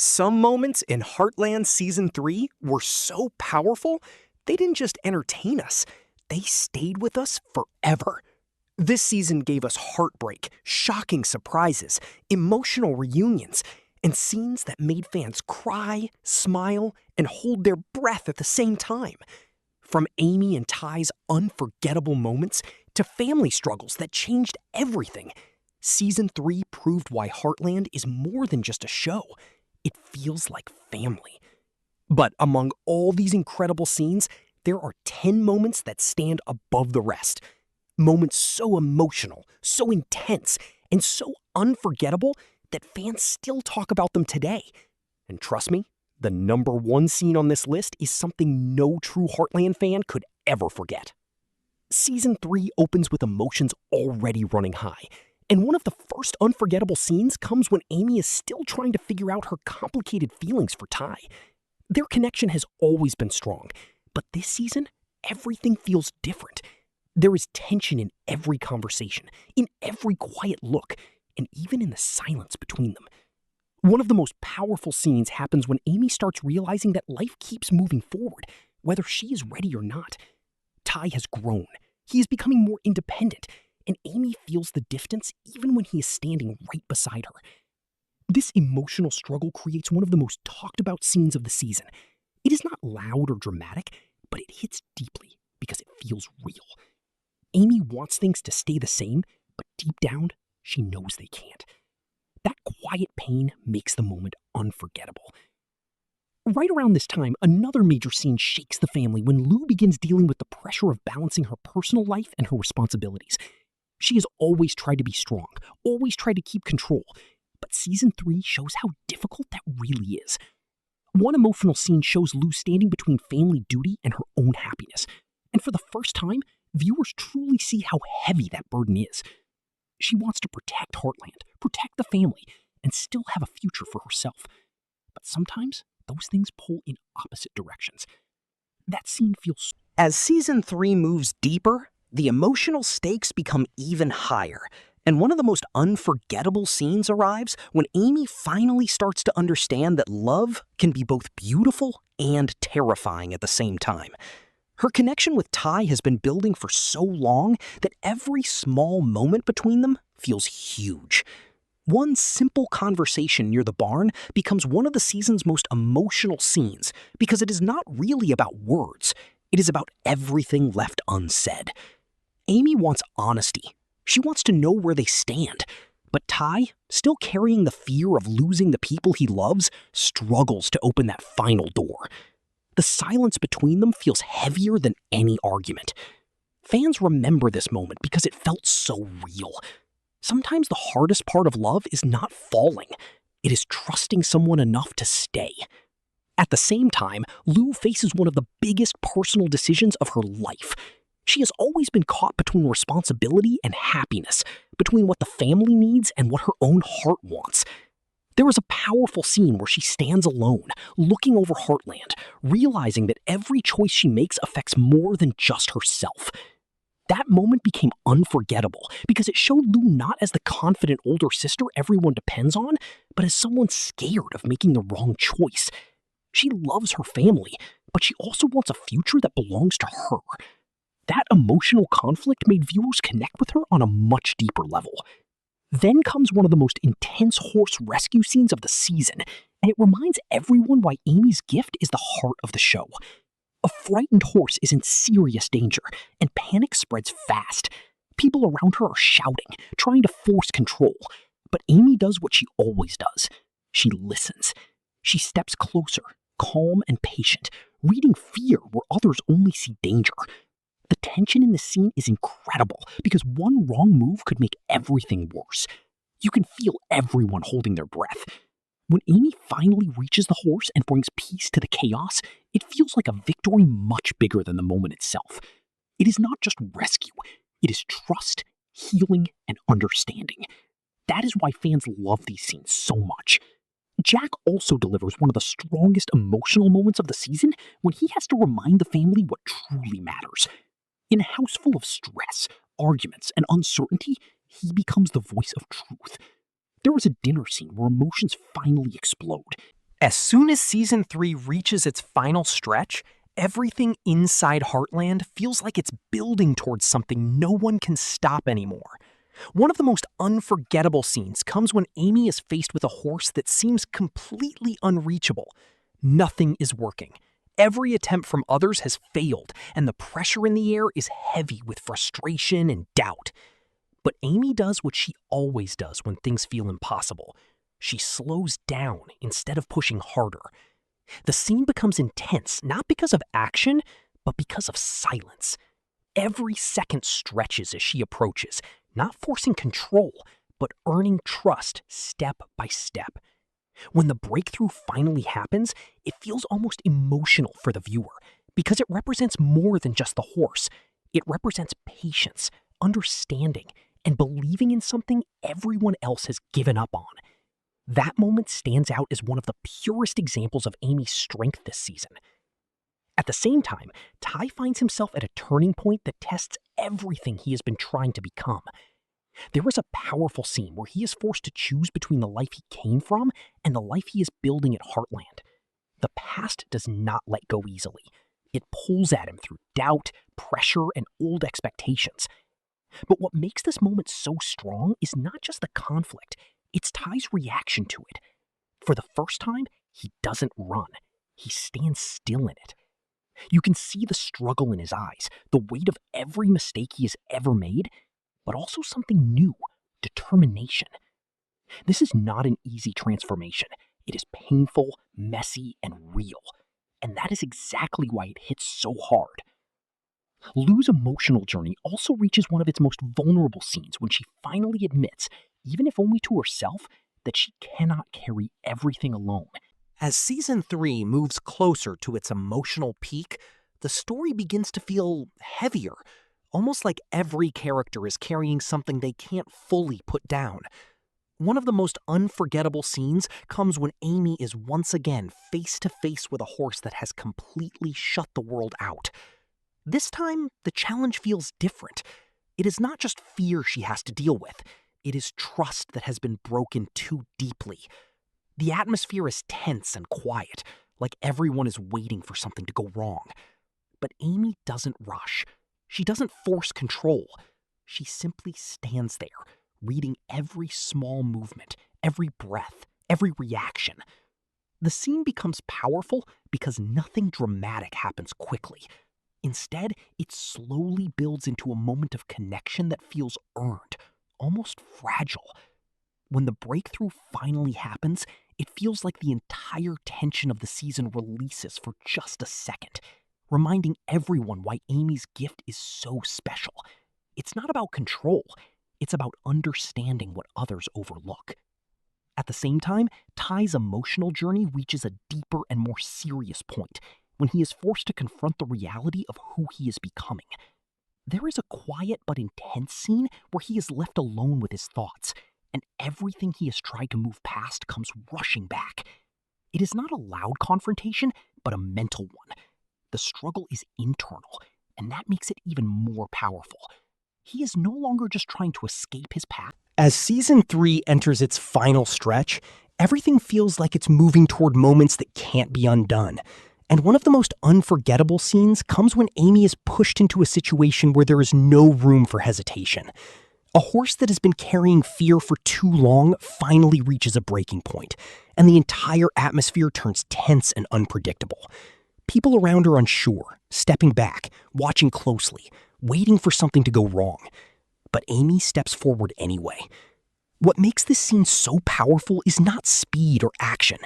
Some moments in Heartland Season 3 were so powerful, they didn't just entertain us, they stayed with us forever. This season gave us heartbreak, shocking surprises, emotional reunions, and scenes that made fans cry, smile, and hold their breath at the same time. From Amy and Ty's unforgettable moments to family struggles that changed everything, Season 3 proved why Heartland is more than just a show. It feels like family. But among all these incredible scenes, there are 10 moments that stand above the rest. Moments so emotional, so intense, and so unforgettable that fans still talk about them today. And trust me, the number one scene on this list is something no true Heartland fan could ever forget. Season 3 opens with emotions already running high. And one of the first unforgettable scenes comes when Amy is still trying to figure out her complicated feelings for Ty. Their connection has always been strong, but this season, everything feels different. There is tension in every conversation, in every quiet look, and even in the silence between them. One of the most powerful scenes happens when Amy starts realizing that life keeps moving forward, whether she is ready or not. Ty has grown. He is becoming more independent, and Amy feels the distance even when he is standing right beside her. This emotional struggle creates one of the most talked about scenes of the season. It is not loud or dramatic, but it hits deeply because it feels real. Amy wants things to stay the same, but deep down, she knows they can't. That quiet pain makes the moment unforgettable. Right around this time, another major scene shakes the family when Lou begins dealing with the pressure of balancing her personal life and her responsibilities. She has always tried to be strong, always tried to keep control, but Season 3 shows how difficult that really is. One emotional scene shows Lou standing between family duty and her own happiness, and for the first time, viewers truly see how heavy that burden is. She wants to protect Heartland, protect the family, and still have a future for herself. But sometimes, those things pull in opposite directions. That scene feels... As Season 3 moves deeper, the emotional stakes become even higher, and one of the most unforgettable scenes arrives when Amy finally starts to understand that love can be both beautiful and terrifying at the same time. Her connection with Ty has been building for so long that every small moment between them feels huge. One simple conversation near the barn becomes one of the season's most emotional scenes because it is not really about words. It is about everything left unsaid. Amy wants honesty. She wants to know where they stand. But Ty, still carrying the fear of losing the people he loves, struggles to open that final door. The silence between them feels heavier than any argument. Fans remember this moment because it felt so real. Sometimes the hardest part of love is not falling. It is trusting someone enough to stay. At the same time, Lou faces one of the biggest personal decisions of her life. She has always been caught between responsibility and happiness, between what the family needs and what her own heart wants. There is a powerful scene where she stands alone, looking over Heartland, realizing that every choice she makes affects more than just herself. That moment became unforgettable because it showed Lou not as the confident older sister everyone depends on, but as someone scared of making the wrong choice. She loves her family, but she also wants a future that belongs to her. That emotional conflict made viewers connect with her on a much deeper level. Then comes one of the most intense horse rescue scenes of the season, and it reminds everyone why Amy's gift is the heart of the show. A frightened horse is in serious danger, and panic spreads fast. People around her are shouting, trying to force control. But Amy does what she always does. She listens. She steps closer, calm and patient, reading fear where others only see danger. The tension in the scene is incredible because one wrong move could make everything worse. You can feel everyone holding their breath. When Amy finally reaches the horse and brings peace to the chaos, it feels like a victory much bigger than the moment itself. It is not just rescue, it is trust, healing, and understanding. That is why fans love these scenes so much. Jack also delivers one of the strongest emotional moments of the season when he has to remind the family what truly matters. In a house full of stress, arguments, and uncertainty, he becomes the voice of truth. There is a dinner scene where emotions finally explode. As soon as Season 3 reaches its final stretch, everything inside Heartland feels like it's building towards something no one can stop anymore. One of the most unforgettable scenes comes when Amy is faced with a horse that seems completely unreachable. Nothing is working. Every attempt from others has failed, and the pressure in the air is heavy with frustration and doubt. But Amy does what she always does when things feel impossible. She slows down instead of pushing harder. The scene becomes intense, not because of action, but because of silence. Every second stretches as she approaches, not forcing control, but earning trust step by step. When the breakthrough finally happens, it feels almost emotional for the viewer, because it represents more than just the horse. It represents patience, understanding, and believing in something everyone else has given up on. That moment stands out as one of the purest examples of Amy's strength this season. At the same time, Ty finds himself at a turning point that tests everything he has been trying to become. There is a powerful scene where he is forced to choose between the life he came from and the life he is building at Heartland. The past does not let go easily. It pulls at him through doubt, pressure, and old expectations. But what makes this moment so strong is not just the conflict, it's Ty's reaction to it. For the first time, he doesn't run. He stands still in it. You can see the struggle in his eyes, the weight of every mistake he has ever made, but also something new, determination. This is not an easy transformation. It is painful, messy, and real. And that is exactly why it hits so hard. Lou's emotional journey also reaches one of its most vulnerable scenes when she finally admits, even if only to herself, that she cannot carry everything alone. As Season 3 moves closer to its emotional peak, the story begins to feel heavier, almost like every character is carrying something they can't fully put down. One of the most unforgettable scenes comes when Amy is once again face to face with a horse that has completely shut the world out. This time, the challenge feels different. It is not just fear she has to deal with. It is trust that has been broken too deeply. The atmosphere is tense and quiet, like everyone is waiting for something to go wrong. But Amy doesn't rush. She doesn't force control. She simply stands there, reading every small movement, every breath, every reaction. The scene becomes powerful because nothing dramatic happens quickly. Instead, it slowly builds into a moment of connection that feels earned, almost fragile. When the breakthrough finally happens, it feels like the entire tension of the season releases for just a second, reminding everyone why Amy's gift is so special. It's not about control, it's about understanding what others overlook. At the same time, Ty's emotional journey reaches a deeper and more serious point, when he is forced to confront the reality of who he is becoming. There is a quiet but intense scene where he is left alone with his thoughts, and everything he has tried to move past comes rushing back. It is not a loud confrontation, but a mental one. The struggle is internal, and that makes it even more powerful. He is no longer just trying to escape his past. As Season 3 enters its final stretch, everything feels like it's moving toward moments that can't be undone. And one of the most unforgettable scenes comes when Amy is pushed into a situation where there is no room for hesitation. A horse that has been carrying fear for too long finally reaches a breaking point, and the entire atmosphere turns tense and unpredictable. People around are unsure, stepping back, watching closely, waiting for something to go wrong. But Amy steps forward anyway. What makes this scene so powerful is not speed or action.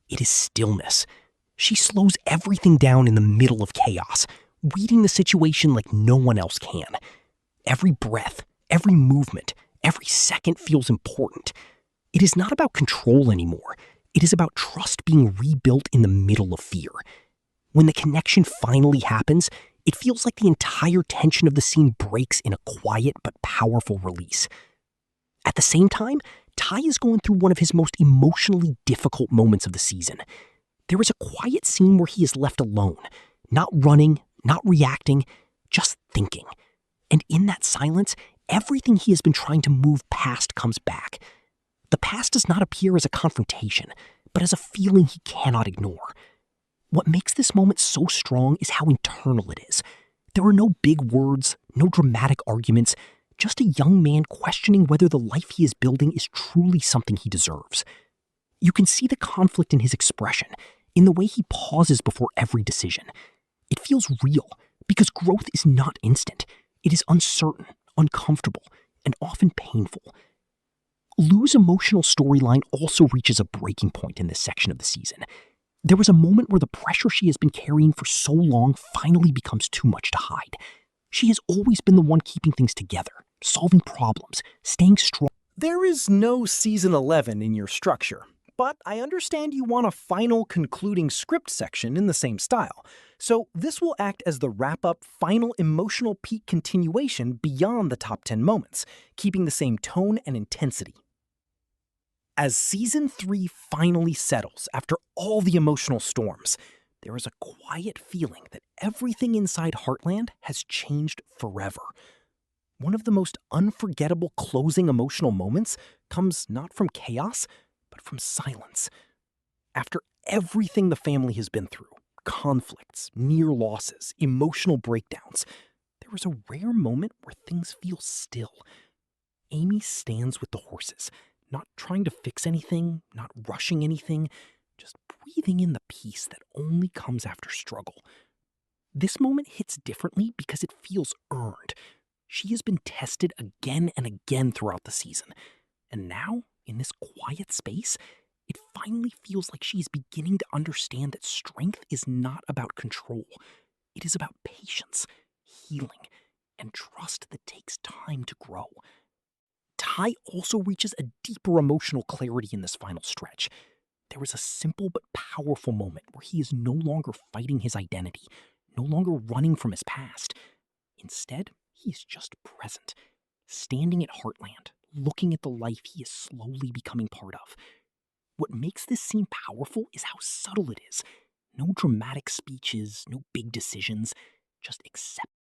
It is stillness. She slows everything down in the middle of chaos, reading the situation like no one else can. Every breath, every movement, every second feels important. It is not about control anymore. It is about trust being rebuilt in the middle of fear. When the connection finally happens, it feels like the entire tension of the scene breaks in a quiet but powerful release. At the same time, Ty is going through one of his most emotionally difficult moments of the season. There is a quiet scene where he is left alone, not running, not reacting, just thinking. And in that silence, everything he has been trying to move past comes back. The past does not appear as a confrontation, but as a feeling he cannot ignore. What makes this moment so strong is how internal it is. There are no big words, no dramatic arguments, just a young man questioning whether the life he is building is truly something he deserves. You can see the conflict in his expression, in the way he pauses before every decision. It feels real, because growth is not instant. It is uncertain, uncomfortable, and often painful. Lou's emotional storyline also reaches a breaking point in this section of the season. There was a moment where the pressure she has been carrying for so long finally becomes too much to hide. She has always been the one keeping things together, solving problems, staying strong. There is no season 11 in your structure, but I understand you want a final concluding script section in the same style. So this will act as the wrap-up final emotional peak continuation beyond the top 10 moments, keeping the same tone and intensity. As Season 3 finally settles after all the emotional storms, there is a quiet feeling that everything inside Heartland has changed forever. One of the most unforgettable closing emotional moments comes not from chaos, but from silence. After everything the family has been through, conflicts, near losses, emotional breakdowns, there is a rare moment where things feel still. Amy stands with the horses, not trying to fix anything, not rushing anything, just breathing in the peace that only comes after struggle. This moment hits differently because it feels earned. She has been tested again and again throughout the season, and now, in this quiet space, it finally feels like she is beginning to understand that strength is not about control. It is about patience, healing, and trust that takes time to grow. Ty also reaches a deeper emotional clarity in this final stretch. There is a simple but powerful moment where he is no longer fighting his identity, no longer running from his past. Instead, he is just present, standing at Heartland, looking at the life he is slowly becoming part of. What makes this scene powerful is how subtle it is. No dramatic speeches, no big decisions, just acceptance.